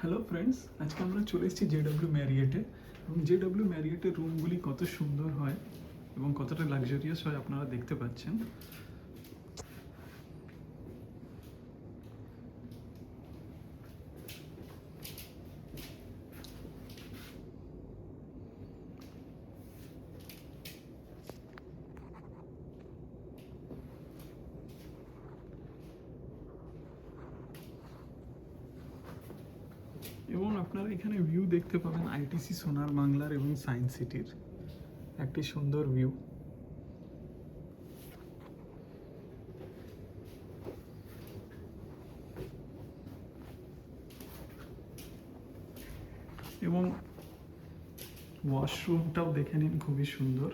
Hello friends, আজকে আমরা চলে এসেছি জেডব্লিউ ম্যারিয়েটে। এবং জেডব্লিউ ম্যারিয়েটের রুমগুলি কত সুন্দর হয় এবং কতটা লাক্সারিয়াস হয় আপনারা দেখতে পাচ্ছেন। এবং আপনারা এখানে ভিউ দেখতে পাবেন আইটিসি সোনার বাংলার এবং সায়েন্স সিটির একটি সুন্দর ভিউ। এবং ওয়াশরুমটাও দেখে নিন, খুবই সুন্দর।